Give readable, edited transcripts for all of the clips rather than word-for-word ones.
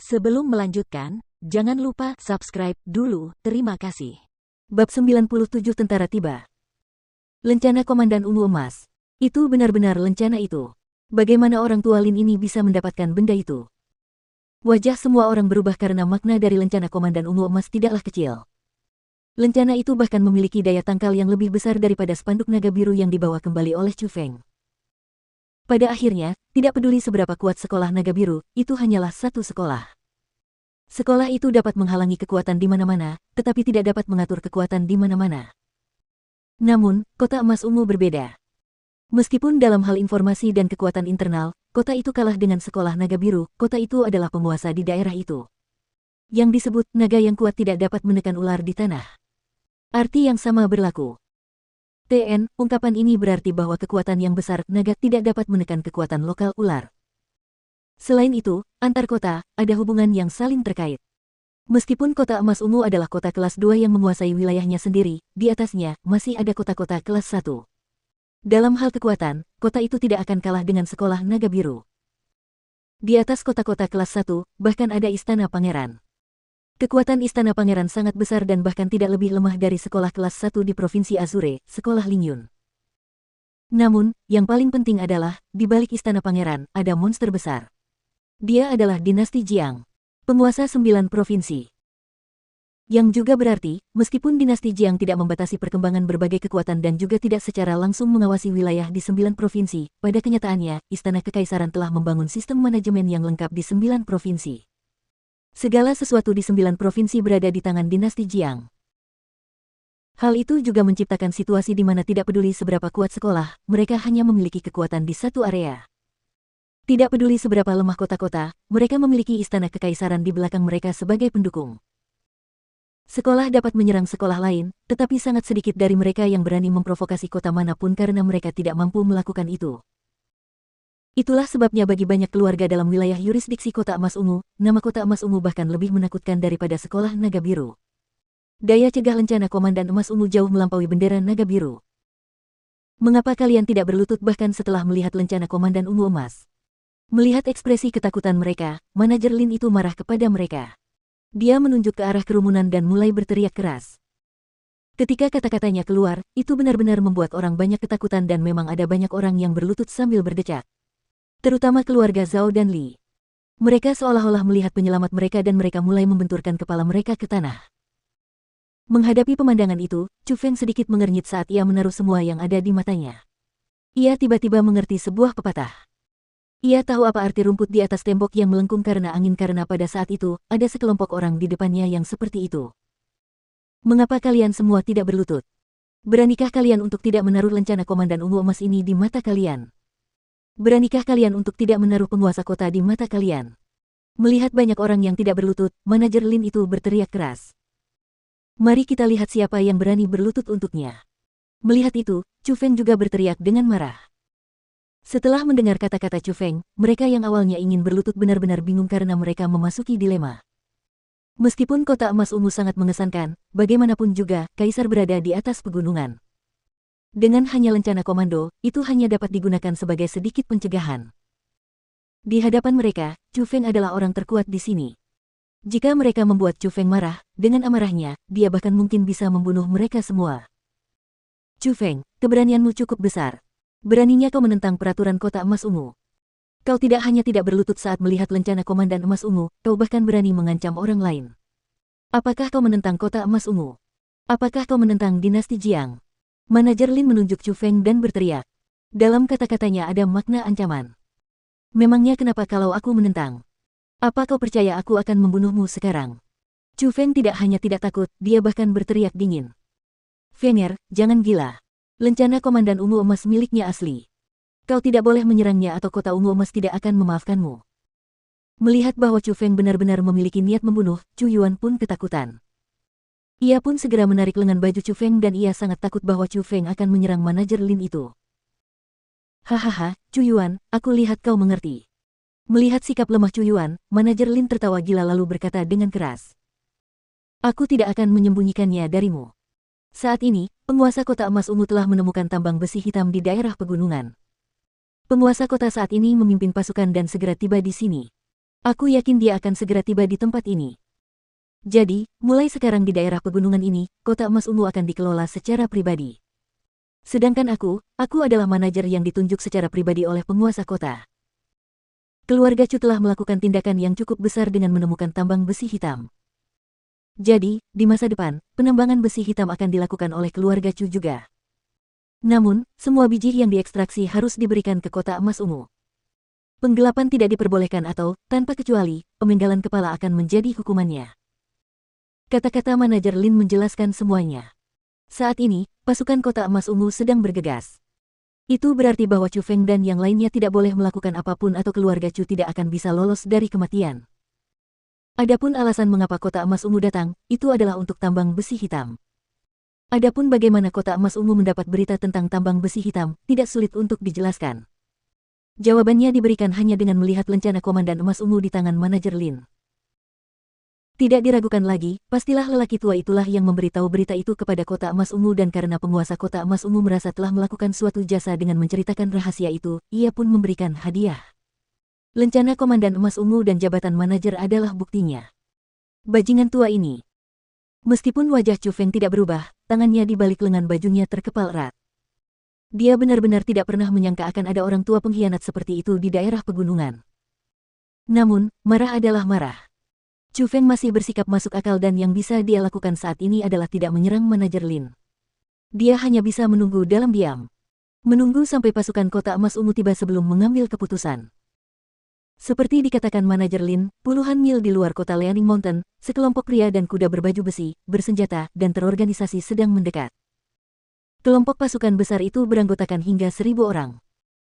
Sebelum melanjutkan, jangan lupa subscribe dulu, terima kasih. Bab 97 Tentara tiba. Lencana Komandan Ungu Emas. Itu benar-benar lencana itu. Bagaimana orang tua Lin ini bisa mendapatkan benda itu? Wajah semua orang berubah karena makna dari lencana Komandan Ungu Emas tidaklah kecil. Lencana itu bahkan memiliki daya tangkal yang lebih besar daripada spanduk naga biru yang dibawa kembali oleh Chu Feng. Pada akhirnya, tidak peduli seberapa kuat sekolah naga biru, itu hanyalah satu sekolah. Sekolah itu dapat menghalangi kekuatan di mana-mana, tetapi tidak dapat mengatur kekuatan di mana-mana. Namun, kota emas ungu berbeda. Meskipun dalam hal informasi dan kekuatan internal, kota itu kalah dengan sekolah naga biru, kota itu adalah penguasa di daerah itu. Yang disebut naga yang kuat tidak dapat menekan ular di tanah. Arti yang sama berlaku. TN, ungkapan ini berarti bahwa kekuatan yang besar naga tidak dapat menekan kekuatan lokal ular. Selain itu, antar kota, ada hubungan yang saling terkait. Meskipun kota emas ungu adalah kota kelas 2 yang menguasai wilayahnya sendiri, di atasnya masih ada kota-kota kelas 1. Dalam hal kekuatan, kota itu tidak akan kalah dengan sekolah naga biru. Di atas kota-kota kelas 1, bahkan ada istana pangeran. Kekuatan istana pangeran sangat besar dan bahkan tidak lebih lemah dari sekolah kelas 1 di Provinsi Azure, sekolah Lingyun. Namun, yang paling penting adalah, di balik istana pangeran, ada monster besar. Dia adalah dinasti Jiang, penguasa 9 provinsi. Yang juga berarti, meskipun dinasti Jiang tidak membatasi perkembangan berbagai kekuatan dan juga tidak secara langsung mengawasi wilayah di 9 provinsi, pada kenyataannya, Istana Kekaisaran telah membangun sistem manajemen yang lengkap di 9 provinsi. Segala sesuatu di 9 provinsi berada di tangan dinasti Jiang. Hal itu juga menciptakan situasi di mana tidak peduli seberapa kuat sekolah, mereka hanya memiliki kekuatan di satu area. Tidak peduli seberapa lemah kota-kota, mereka memiliki istana kekaisaran di belakang mereka sebagai pendukung. Sekolah dapat menyerang sekolah lain, tetapi sangat sedikit dari mereka yang berani memprovokasi kota manapun karena mereka tidak mampu melakukan itu. Itulah sebabnya bagi banyak keluarga dalam wilayah yurisdiksi Kota Emas Ungu, nama Kota Emas Ungu bahkan lebih menakutkan daripada sekolah naga biru. Daya cegah lencana Komandan Emas Ungu jauh melampaui bendera naga biru. Mengapa kalian tidak berlutut bahkan setelah melihat lencana Komandan Ungu Emas? Melihat ekspresi ketakutan mereka, manajer Lin itu marah kepada mereka. Dia menunjuk ke arah kerumunan dan mulai berteriak keras. Ketika kata-katanya keluar, itu benar-benar membuat orang banyak ketakutan dan memang ada banyak orang yang berlutut sambil berdecak. Terutama keluarga Zhao dan Li. Mereka seolah-olah melihat penyelamat mereka dan mereka mulai membenturkan kepala mereka ke tanah. Menghadapi pemandangan itu, Chu Feng sedikit mengernyit saat ia menaruh semua yang ada di matanya. Ia tiba-tiba mengerti sebuah pepatah. Ia tahu apa arti rumput di atas tembok yang melengkung karena angin karena pada saat itu, ada sekelompok orang di depannya yang seperti itu. Mengapa kalian semua tidak berlutut? Beranikah kalian untuk tidak menaruh lencana Komandan Ungu Emas ini di mata kalian? Beranikah kalian untuk tidak menaruh penguasa kota di mata kalian? Melihat banyak orang yang tidak berlutut, manajer Lin itu berteriak keras. Mari kita lihat siapa yang berani berlutut untuknya. Melihat itu, Chu Feng juga berteriak dengan marah. Setelah mendengar kata-kata Chu Feng, mereka yang awalnya ingin berlutut benar-benar bingung karena mereka memasuki dilema. Meskipun kota emas ungu sangat mengesankan, bagaimanapun juga, kaisar berada di atas pegunungan. Dengan hanya lencana komando, itu hanya dapat digunakan sebagai sedikit pencegahan. Di hadapan mereka, Chu Feng adalah orang terkuat di sini. Jika mereka membuat Chu Feng marah, dengan amarahnya, dia bahkan mungkin bisa membunuh mereka semua. Chu Feng, keberanianmu cukup besar. Beraninya kau menentang peraturan kota emas ungu. Kau tidak hanya tidak berlutut saat melihat lencana Komandan Emas Ungu, kau bahkan berani mengancam orang lain. Apakah kau menentang kota emas ungu? Apakah kau menentang dinasti Jiang? Manajer Lin menunjuk Chu Feng dan berteriak. Dalam kata-katanya ada makna ancaman. Memangnya kenapa kalau aku menentang? Apa kau percaya aku akan membunuhmu sekarang? Chu Feng tidak hanya tidak takut, dia bahkan berteriak dingin. Fenger, jangan gila. Lencana Komandan Ungu Emas miliknya asli. Kau tidak boleh menyerangnya atau kota Ungu Emas tidak akan memaafkanmu. Melihat bahwa Chu Feng benar-benar memiliki niat membunuh, Chu Yuan pun ketakutan. Ia pun segera menarik lengan baju Chu Feng dan ia sangat takut bahwa Chu Feng akan menyerang manajer Lin itu. Hahaha, Chu Yuan, aku lihat kau mengerti. Melihat sikap lemah Chu Yuan, manajer Lin tertawa gila lalu berkata dengan keras. Aku tidak akan menyembunyikannya darimu. Saat ini, penguasa kota emas ungu telah menemukan tambang besi hitam di daerah pegunungan. Penguasa kota saat ini memimpin pasukan dan segera tiba di sini. Aku yakin dia akan segera tiba di tempat ini. Jadi, mulai sekarang di daerah pegunungan ini, kota emas ungu akan dikelola secara pribadi. Sedangkan aku adalah manajer yang ditunjuk secara pribadi oleh penguasa kota. Keluarga Chu telah melakukan tindakan yang cukup besar dengan menemukan tambang besi hitam. Jadi, di masa depan, penambangan besi hitam akan dilakukan oleh keluarga Chu juga. Namun, semua biji yang diekstraksi harus diberikan ke kota emas ungu. Penggelapan tidak diperbolehkan atau, tanpa kecuali, pemenggalan kepala akan menjadi hukumannya. Kata-kata manajer Lin menjelaskan semuanya. Saat ini, pasukan kota emas ungu sedang bergegas. Itu berarti bahwa Chu Feng dan yang lainnya tidak boleh melakukan apapun atau keluarga Chu tidak akan bisa lolos dari kematian. Adapun alasan mengapa kota emas ungu datang, itu adalah untuk tambang besi hitam. Adapun bagaimana kota emas ungu mendapat berita tentang tambang besi hitam, tidak sulit untuk dijelaskan. Jawabannya diberikan hanya dengan melihat lencana komandan emas ungu di tangan manajer Lin. Tidak diragukan lagi, pastilah lelaki tua itulah yang memberitahu berita itu kepada kota emas ungu dan karena penguasa kota emas ungu merasa telah melakukan suatu jasa dengan menceritakan rahasia itu, ia pun memberikan hadiah. Lencana komandan emas ungu dan jabatan manajer adalah buktinya. Bajingan tua ini. Meskipun wajah Chu Feng tidak berubah, tangannya di balik lengan bajunya terkepal erat. Dia benar-benar tidak pernah menyangka akan ada orang tua pengkhianat seperti itu di daerah pegunungan. Namun, marah adalah marah. Chu Feng masih bersikap masuk akal dan yang bisa dia lakukan saat ini adalah tidak menyerang manajer Lin. Dia hanya bisa menunggu dalam diam. Menunggu sampai pasukan kota emas ungu tiba sebelum mengambil keputusan. Seperti dikatakan manajer Lin, puluhan mil di luar kota Lianing Mountain, sekelompok pria dan kuda berbaju besi, bersenjata, dan terorganisasi sedang mendekat. Kelompok pasukan besar itu beranggotakan hingga 1.000 orang.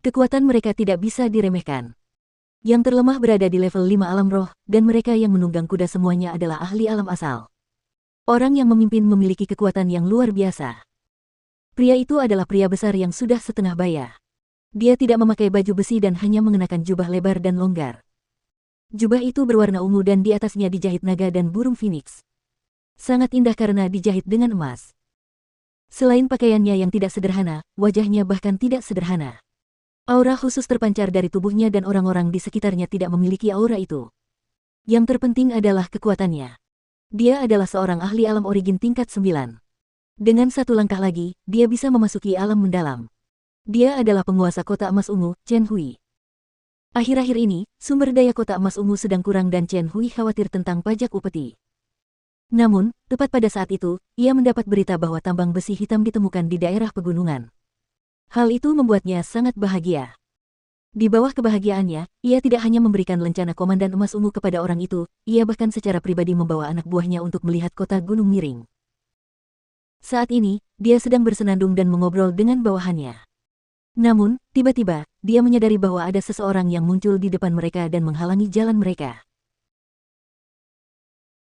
Kekuatan mereka tidak bisa diremehkan. Yang terlemah berada di level 5 alam roh, dan mereka yang menunggang kuda semuanya adalah ahli alam asal. Orang yang memimpin memiliki kekuatan yang luar biasa. Pria itu adalah pria besar yang sudah setengah baya. Dia tidak memakai baju besi dan hanya mengenakan jubah lebar dan longgar. Jubah itu berwarna ungu dan di atasnya dijahit naga dan burung phoenix. Sangat indah karena dijahit dengan emas. Selain pakaiannya yang tidak sederhana, wajahnya bahkan tidak sederhana. Aura khusus terpancar dari tubuhnya dan orang-orang di sekitarnya tidak memiliki aura itu. Yang terpenting adalah kekuatannya. Dia adalah seorang ahli alam origin tingkat 9. Dengan satu langkah lagi, dia bisa memasuki alam mendalam. Dia adalah penguasa kota emas ungu, Chen Hui. Akhir-akhir ini, sumber daya kota emas ungu sedang kurang dan Chen Hui khawatir tentang pajak upeti. Namun, tepat pada saat itu, ia mendapat berita bahwa tambang besi hitam ditemukan di daerah pegunungan. Hal itu membuatnya sangat bahagia. Di bawah kebahagiaannya, ia tidak hanya memberikan lencana komandan emas ungu kepada orang itu, ia bahkan secara pribadi membawa anak buahnya untuk melihat kota Gunung Miring. Saat ini, dia sedang bersenandung dan mengobrol dengan bawahannya. Namun, tiba-tiba, dia menyadari bahwa ada seseorang yang muncul di depan mereka dan menghalangi jalan mereka.